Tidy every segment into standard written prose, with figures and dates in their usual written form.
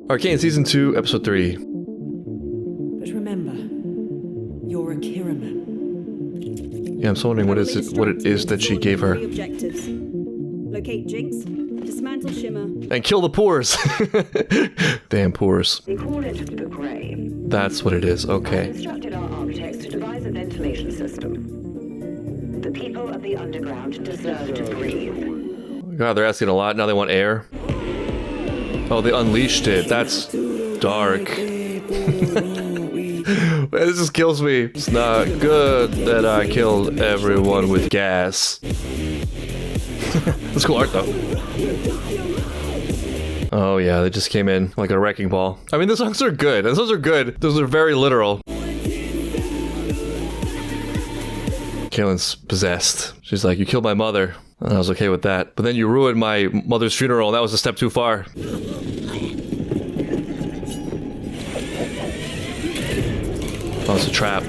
Arcane Season 2, Episode 3. But remember, you're a Kiraman. Yeah, I'm still wondering what it is that she gave her. Objectives. Locate Jinx, dismantle Shimmer. And kill the pores! Damn pores. They call it the Grey. That's what it is, I okay. instructed our architects to devise a ventilation system. The people of the underground deserve to breathe. God, they're asking a lot. Now they want air. Oh, they unleashed it. That's dark. This just kills me. It's not good that I killed everyone with gas. That's cool art, though. Oh, yeah, they just came in like a wrecking ball. I mean, the songs are good. The songs are good. Those are very literal. Caitlyn's possessed. She's like, you killed my mother. And I was okay with that. But then you ruined my mother's funeral, and that was a step too far. Oh, it's a trap.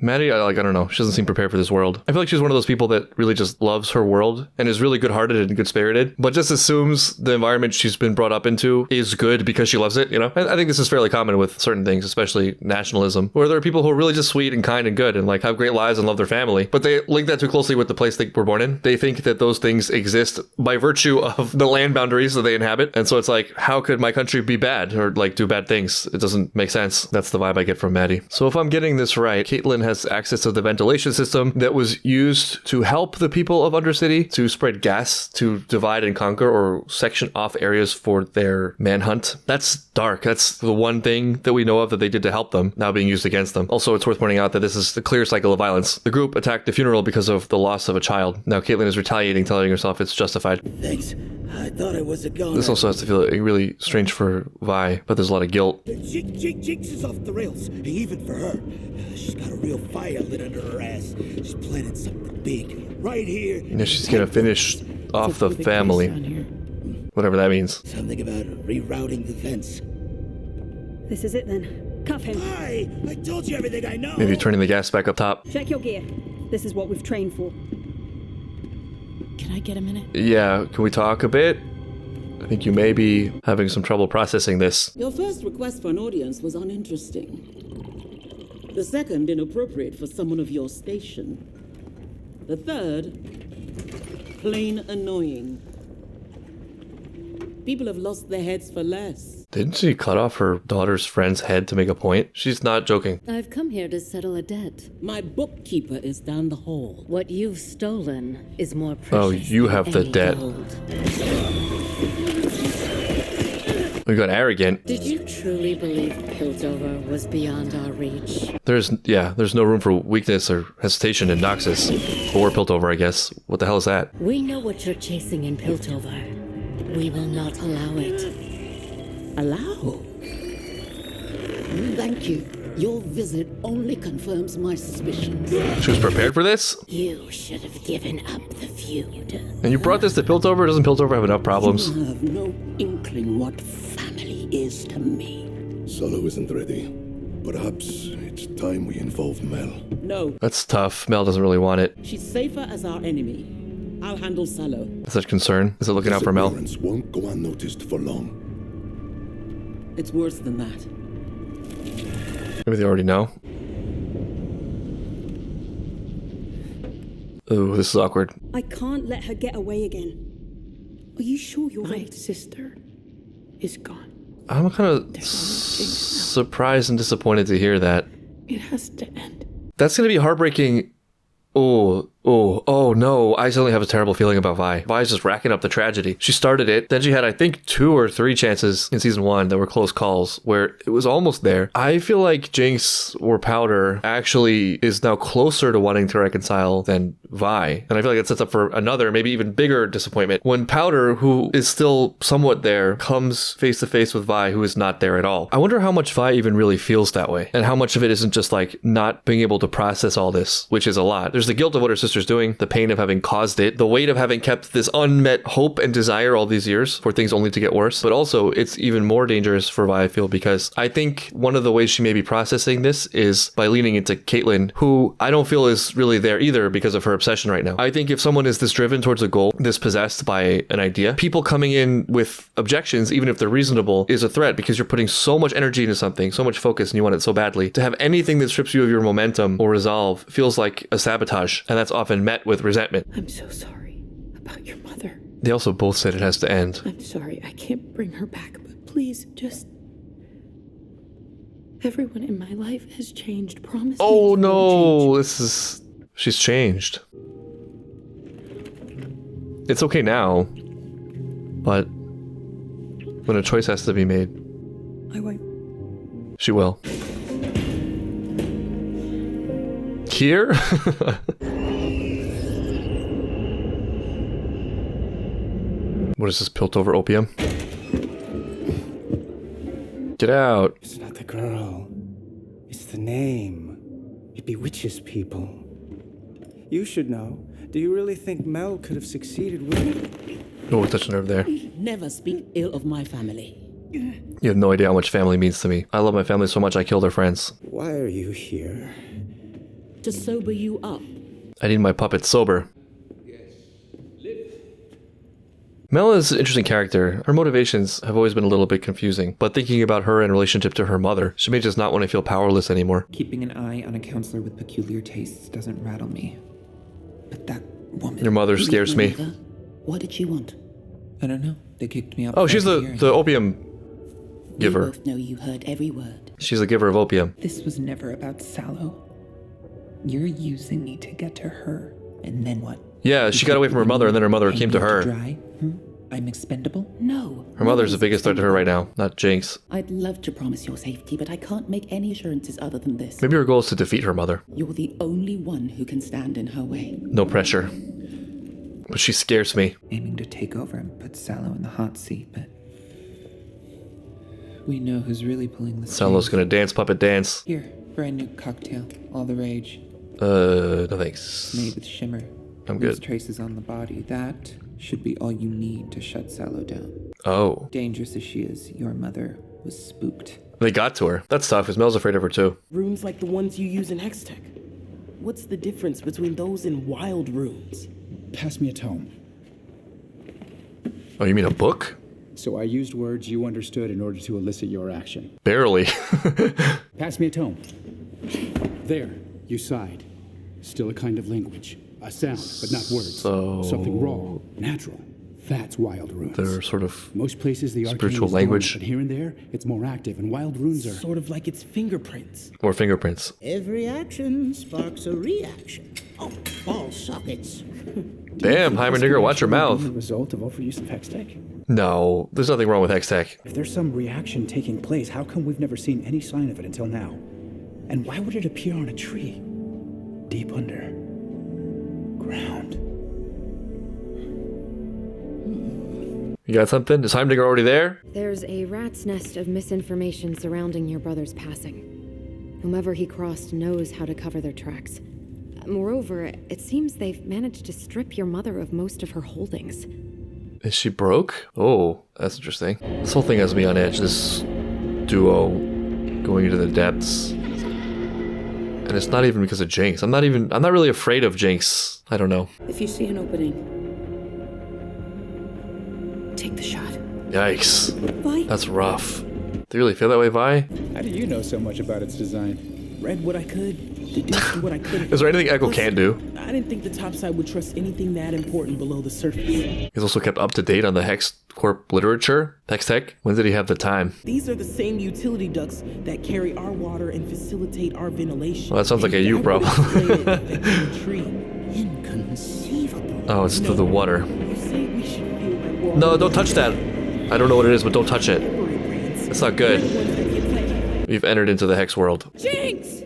Maddie, I don't know. She doesn't seem prepared for this world. I feel like she's one of those people that really just loves her world and is really good-hearted and good-spirited, but just assumes the environment she's been brought up into is good because she loves it, you know? And I think this is fairly common with certain things, especially nationalism, where there are people who are really just sweet and kind and good and like have great lives and love their family, but they link that too closely with the place they were born in. They think that those things exist by virtue of the land boundaries that they inhabit. And so it's like, how could my country be bad or like do bad things? It doesn't make sense. That's the vibe I get from Maddie. So if I'm getting this right, Caitlyn has access to the ventilation system that was used to help the people of Undercity to spread gas, to divide and conquer or section off areas for their manhunt. That's dark. That's the one thing that we know of that they did to help them, now being used against them. Also, it's worth pointing out that this is the clear cycle of violence. The group attacked the funeral because of the loss of a child. Now Caitlyn is retaliating, telling herself it's justified. Thanks. I thought I was a goner. This also has to feel really strange for Vi, but there's a lot of guilt. Jinx is off the rails, even for her. She's got a real fire lit under her ass. She's planning something big right here. Yeah, she's gonna finish off the family. Whatever that means. Something about rerouting the fence. This is it then. Cuff him. Hi! I told you everything I know! Maybe turning the gas back up top. Check your gear. This is what we've trained for. Can I get a minute? Yeah, can we talk a bit? I think you may be having some trouble processing this. Your first request for an audience was uninteresting. The second, inappropriate for someone of your station. The third, plain annoying. People have lost their heads for less. Didn't she cut off her daughter's friend's head to make a point? She's not joking. I've come here to settle a debt. My bookkeeper is down the hall. What you've stolen is more precious. Oh, you have the than debt. gold. We got arrogant. Did you truly believe Piltover was beyond our reach? There's no room for weakness or hesitation in Noxus. Or Piltover, I guess. What the hell is that? We know what you're chasing in Piltover. We will not allow it. Allow? Thank you. Your visit only confirms my suspicions. She was prepared for this? You should have given up the feud. And you brought this to Piltover? Doesn't Piltover have enough problems? You have no inkling what family is to me. Solo isn't ready. Perhaps it's time we involve Mel. No. That's tough. Mel doesn't really want it. She's safer as our enemy. I'll handle Salo. Is that concern? Is it looking out for Mel? Disappearance won't go unnoticed for long. It's worse than that. Maybe they already know. Ooh, this is awkward. I can't let her get away again. Are you sure you're My ready? sister is gone. I'm kind of There's no changing surprised and disappointed to hear that. It has to end. That's going to be heartbreaking. Oh no, I suddenly have a terrible feeling about Vi. Vi's just racking up the tragedy. She started it, then she had, I think, 2 or 3 chances in season 1 that were close calls, where it was almost there. I feel like Jinx or Powder actually is now closer to wanting to reconcile than Vi. And I feel like it sets up for another, maybe even bigger disappointment when Powder, who is still somewhat there, comes face to face with Vi, who is not there at all. I wonder how much Vi even really feels that way, and how much of it isn't just like not being able to process all this, which is a lot. There's the guilt of what her sister sister's doing, the pain of having caused it, the weight of having kept this unmet hope and desire all these years for things only to get worse. But also, it's even more dangerous for Vi, I feel, because I think one of the ways she may be processing this is by leaning into Caitlyn, who I don't feel is really there either because of her obsession right now. I think if someone is this driven towards a goal, this possessed by an idea, people coming in with objections, even if they're reasonable, is a threat because you're putting so much energy into something, so much focus, and you want it so badly. To have anything that strips you of your momentum or resolve feels like a sabotage, and that's often met with resentment. I'm so sorry about your mother. They also both said it has to end. I'm sorry, I can't bring her back, but please, just... Everyone in my life has changed, promise me. Oh no, this is... She's changed. It's okay now, but when a choice has to be made, I won't. she will. Here? What is this, Piltover opium? Get out. It's not the girl. It's the name. It bewitches people. You should know. Do you really think Mel could have succeeded with it? Oh, we touched a nerve there. Never speak ill of my family. You have no idea how much family means to me. I love my family so much I kill their friends. Why are you here? To sober you up. I need my puppet sober. Mel is an interesting character. Her motivations have always been a little bit confusing, but thinking about her in relationship to her mother, she may just not want to feel powerless anymore. Keeping an eye on a counselor with peculiar tastes doesn't rattle me. But that woman... Your mother scares me. What did she want? I don't know. They kicked me out. Oh, she's the opium giver. We both know you heard every word. She's the giver of opium. This was never about Sallow. You're using me to get to her, and then what? Yeah, she got away from her mother, and then her mother came to her. Dry? I'm expendable? No. Her mother's the biggest threat to her right now, not Jinx. I'd love to promise your safety, but I can't make any assurances other than this. Maybe her goal is to defeat her mother. You're the only one who can stand in her way. No pressure. But she scares me. Aiming to take over and put Sallow in the hot seat, but... we know who's really pulling the strings. Sallow's gonna dance, puppet dance. Here, brand new cocktail. All the rage. No thanks. Made with shimmer. I'm Leaves good. traces on the body. That should be all you need to shut Sallow down. Oh. Dangerous as she is, your mother was spooked. They got to her. That's tough, because Mel's afraid of her too. Runes like the ones you use in Hextech. What's the difference between those and wild runes? Pass me a tome. Oh, you mean a book? So I used words you understood in order to elicit your action. Barely. Pass me a tome. There, you sighed. Still a kind of language. A sound, but not words. So... something raw, natural. That's wild runes. They're sort of most places the spiritual language. But here and there, it's more active, and wild runes are sort of like its fingerprints. Or fingerprints. Every action sparks a reaction. Oh, ball sockets. Damn, Heimerdinger, watch your mouth. The result of overuse of Hextech? No, there's nothing wrong with Hextech. If there's some reaction taking place, how come we've never seen any sign of it until now? And why would it appear on a tree? Deep under ground. You got something? Is Heimerdinger already there? There's a rat's nest of misinformation surrounding your brother's passing. Whomever he crossed knows how to cover their tracks. Moreover, it seems they've managed to strip your mother of most of her holdings. Is she broke? Oh, that's interesting. This whole thing has me on edge. This duo going into the depths. And it's not even because of Jinx. I'm not really afraid of Jinx. I don't know. If you see an opening, take the shot. Yikes. Vi? That's rough. Do you really feel that way, Vi? How do you know so much about its design? Read what I could, deduced what I couldn't. Is there anything Echo can't do? I didn't think the topside would trust anything that important below the surface. He's also kept up to date on the Hex Corp literature. Hextech? When did he have the time? These are the same utility ducts that carry our water and facilitate our ventilation. Well, that sounds like a you problem. Inconceivable. Oh, it's through the water. You say we should feel like we're No, don't touch that. I don't know what it is, but don't touch it. It's not good. We've entered into the Hex world. Jinx!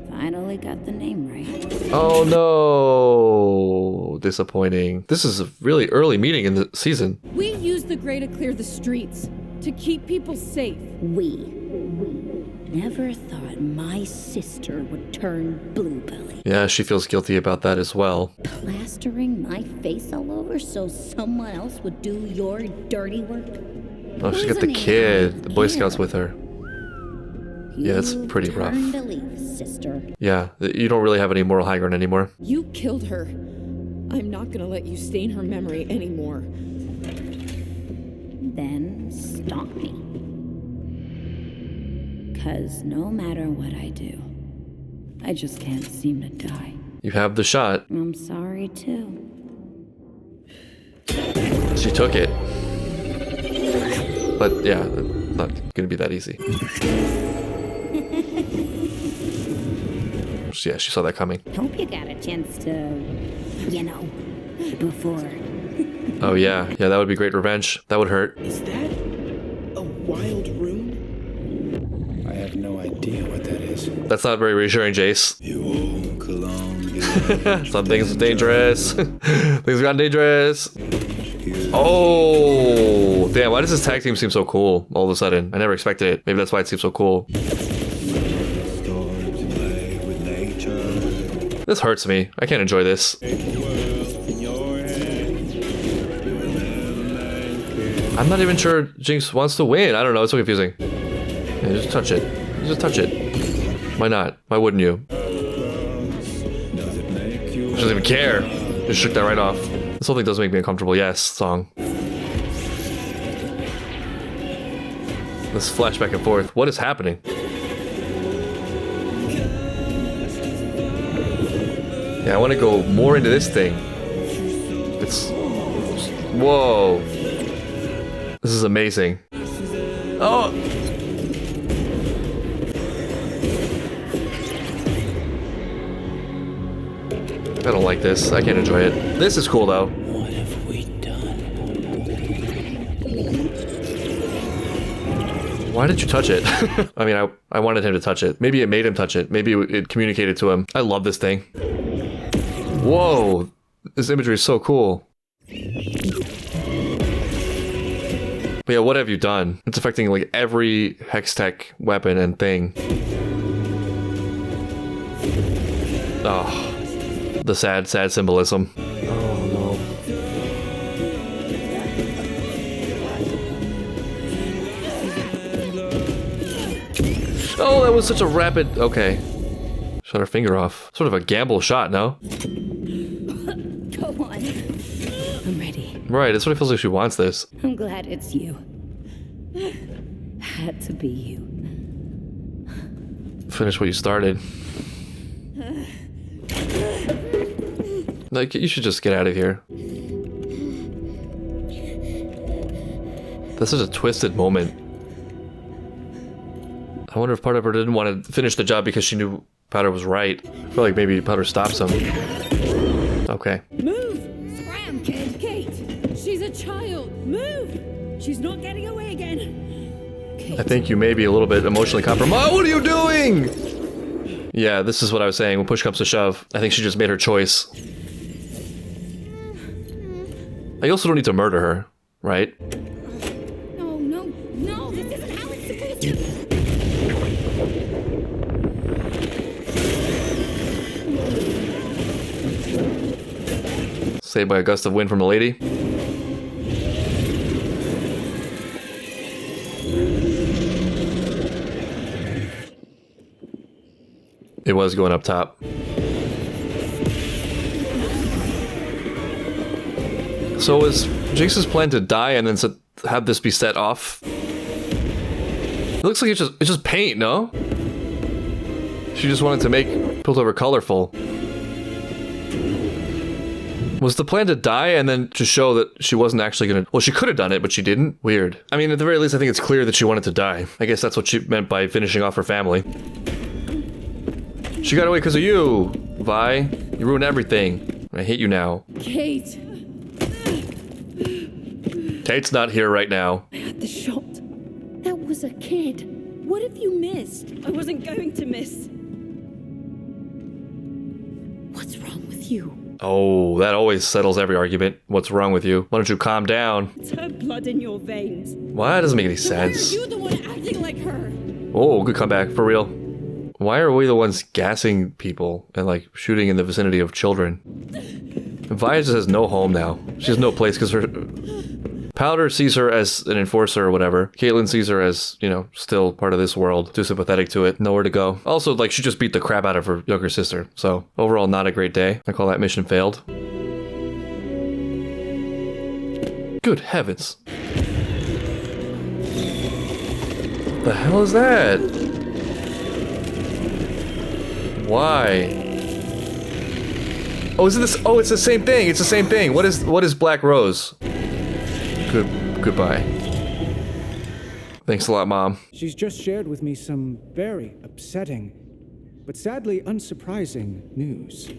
Finally got the name right. Oh no! Disappointing. This is a really early meeting in the season. We use the Grey to clear the streets, to keep people safe. We. Never thought my sister would turn bluebelly. Yeah, she feels guilty about that as well. Plastering my face all over so someone else would do your dirty work? Oh, she's got the kid, the Boy Scouts with her. Yeah, that's pretty rough. Turn to leave, sister. Yeah, you don't really have any moral high ground anymore. You killed her. I'm not gonna let you stain her memory anymore. Then stop me. 'Cause no matter what I do, I just can't seem to die. You have the shot. I'm sorry too. She took it. But yeah, not gonna be that easy. Yeah, she saw that coming. Hope you got a chance to, before. Oh yeah, that would be great revenge. That would hurt. Is that a wild rune? I have no idea what that is. That's not very reassuring, Jace. Some things are dangerous. Things got dangerous. Oh, damn, why does this tag team seem so cool all of a sudden? I never expected it. Maybe that's why it seems so cool. This hurts me. I can't enjoy this. I'm not even sure Jinx wants to win. I don't know. It's so confusing. Yeah, just touch it. Just touch it. Why not? Why wouldn't you? She doesn't even care. Just shook that right off. This whole thing does make me uncomfortable. Yes, song. Let's flash back and forth. What is happening? Yeah, I want to go more into this thing. Whoa. This is amazing. Oh! I don't like this. I can't enjoy it. This is cool, though. What have we done? Why did you touch it? I mean, I wanted him to touch it. Maybe it made him touch it. Maybe it communicated to him. I love this thing. Whoa! This imagery is so cool. But yeah, what have you done? It's affecting like every Hextech weapon and thing. Oh, the sad symbolism. Oh no. Oh, that was such a rapid. Okay. Shut her finger off. Sort of a gamble shot, no? Go on. I'm ready. Right, it's what it feels like she wants this. I'm glad it's you. Had to be you. Finish what you started. Like, you should just get out of here. This is a twisted moment. I wonder if part of her didn't want to finish the job because she knew Powder was right. I feel like maybe Powder stops him. Okay. Move! Scram, kid! Kate! She's a child! Move! She's not getting away again! Kate. I think you may be a little bit emotionally compromised. What are you doing? Yeah, this is what I was saying. When push comes to shove, I think she just made her choice. I also don't need to murder her, right? No, this isn't how it's supposed to. Saved by a gust of wind from a lady. It was going up top. So was Jinx's plan to die and then have this be set off? It looks like it's just paint, no? She just wanted to make Piltover colorful. Was the plan to die and then to show that she wasn't actually gonna... Well, she could have done it, but she didn't? Weird. I mean, at the very least, I think it's clear that she wanted to die. I guess that's what she meant by finishing off her family. She got away because of you, Vi. You ruined everything. I hate you now. Kate! Kate's not here right now. I had the shot. That was a kid. What have you missed? I wasn't going to miss. What's wrong with you? Oh, that always settles every argument. What's wrong with you? Why don't you calm down? It's her blood in your veins. Why? That doesn't make any sense. Why are you the one acting like her? Oh, good comeback, for real. Why are we the ones gassing people and like shooting in the vicinity of children? Vi just has no home now. She has no place because her... Powder sees her as an enforcer or whatever. Caitlyn sees her as, you know, still part of this world. Too sympathetic to it. Nowhere to go. Also, like, she just beat the crap out of her younger sister. So, overall, not a great day. I call that mission failed. Good heavens. The hell is that? Why? Oh, is it this? Oh, it's the same thing. It's the same thing. What is Black Rose? Goodbye. Thanks a lot, Mom. She's just shared with me some very upsetting, but sadly unsurprising news.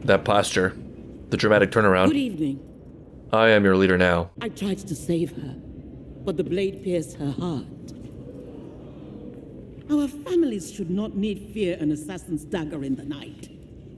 That posture. The dramatic turnaround. Good evening. I am your leader now. I tried to save her, but the blade pierced her heart. Our families should not need fear an assassin's dagger in the night.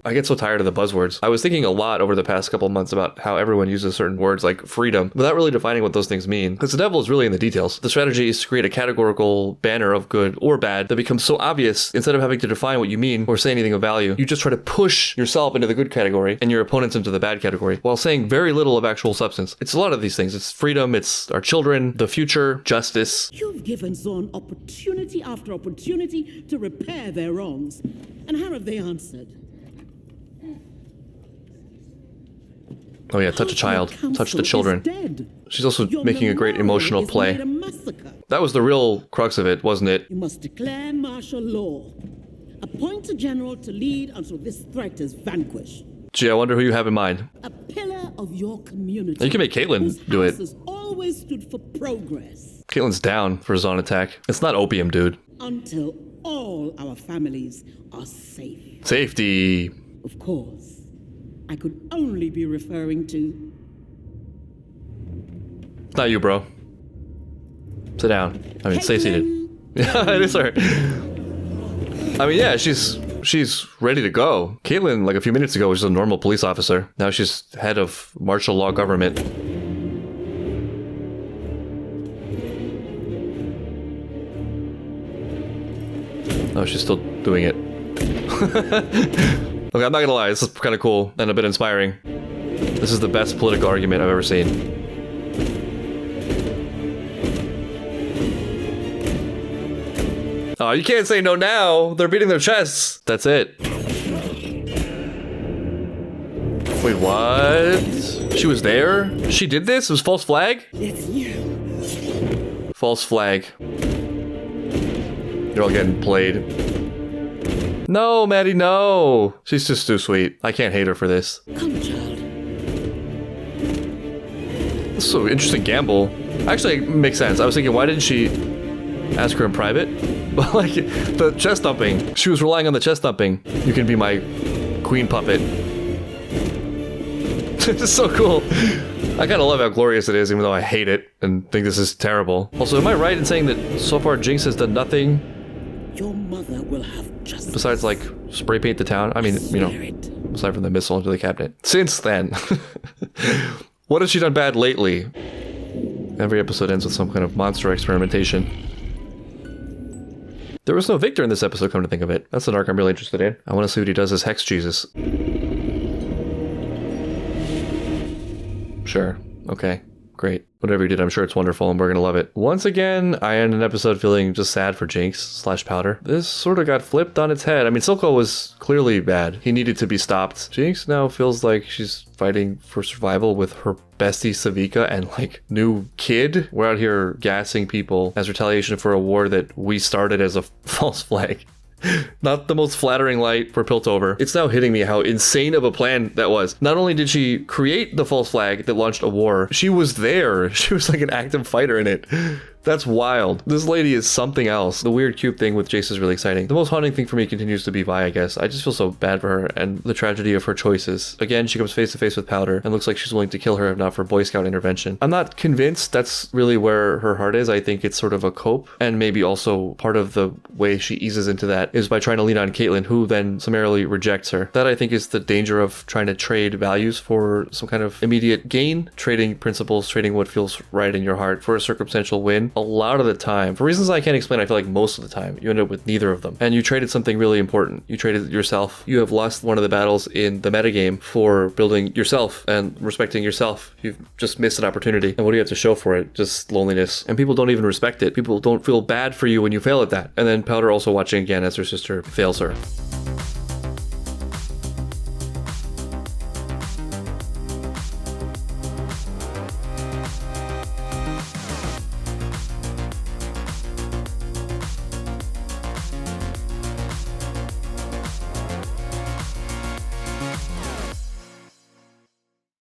I get so tired of the buzzwords. I was thinking a lot over the past couple of months about how everyone uses certain words like freedom without really defining what those things mean. Because the devil is really in the details. The strategy is to create a categorical banner of good or bad that becomes so obvious, instead of having to define what you mean or say anything of value, you just try to push yourself into the good category and your opponents into the bad category while saying very little of actual substance. It's a lot of these things. It's freedom, it's our children, the future, justice. You've given Zorn opportunity after opportunity to repair their wrongs. And how have they answered? Oh yeah, touch a child. Touch the children. She's also making a great emotional play. That was the real crux of it, wasn't it? You must declare martial law. Appoint a general to lead until this threat is vanquished. Gee, I wonder who you have in mind. A pillar of your community. You can make Caitlyn do it. Has always stood for progress. Caitlyn's down for a zone attack. It's not opium, dude. Until all our families are safe. Safety. Of course. I could only be referring to... It's not you, bro. Sit down. I mean, stay seated. Yeah, it is her. I mean, yeah, she's ready to go. Caitlyn, like a few minutes ago, was just a normal police officer. Now she's head of martial law government. Oh, she's still doing it. Okay, I'm not gonna lie, this is kind of cool and a bit inspiring. This is the best political argument I've ever seen. Oh, you can't say no now! They're beating their chests! That's it. Wait, what? She was there? She did this? It was false flag? It's you. False flag. You're all getting played. No, Maddie, no! She's just too sweet. I can't hate her for this. Come, child. This is so interesting gamble. Actually, it makes sense. I was thinking, why didn't she ask her in private? But like, the chest thumping. She was relying on the chest thumping. You can be my queen puppet. This is so cool. I kind of love how glorious it is, even though I hate it and think this is terrible. Also, am I right in saying that so far Jinx has done nothing? Your mother will have justice. Besides, like, spray paint the town? I mean, you know, aside from the missile into the cabinet. Since then. What has she done bad lately? Every episode ends with some kind of monster experimentation. There was no Victor in this episode, come to think of it. That's an arc I'm really interested in. I want to see what he does as Hex Jesus. Sure. Okay. Great. Whatever you did, I'm sure it's wonderful and we're gonna love it. Once again, I end an episode feeling just sad for Jinx / Powder. This sort of got flipped on its head. I mean, Silco was clearly bad. He needed to be stopped. Jinx now feels like she's fighting for survival with her bestie Savika and like new kid. We're out here gassing people as retaliation for a war that we started as a false flag. Not the most flattering light for Piltover. It's now hitting me how insane of a plan that was. Not only did she create the false flag that launched a war, she was there. She was like an active fighter in it. That's wild. This lady is something else. The weird cube thing with Jace is really exciting. The most haunting thing for me continues to be Vi, I guess. I just feel so bad for her and the tragedy of her choices. Again, she comes face to face with Powder and looks like she's willing to kill her if not for Boy Scout intervention. I'm not convinced that's really where her heart is. I think it's sort of a cope, and maybe also part of the way she eases into that is by trying to lean on Caitlyn, who then summarily rejects her. That I think is the danger of trying to trade values for some kind of immediate gain, trading principles, trading what feels right in your heart for a circumstantial win. game, a lot of the time, for reasons I can't explain, I feel like most of the time, you end up with neither of them. And you traded something really important. You traded yourself. You have lost one of the battles in the metagame for building yourself and respecting yourself. You've just missed an opportunity. And what do you have to show for it? Just loneliness. And people don't even respect it. People don't feel bad for you when you fail at that. And then Powder also watching again as her sister fails her.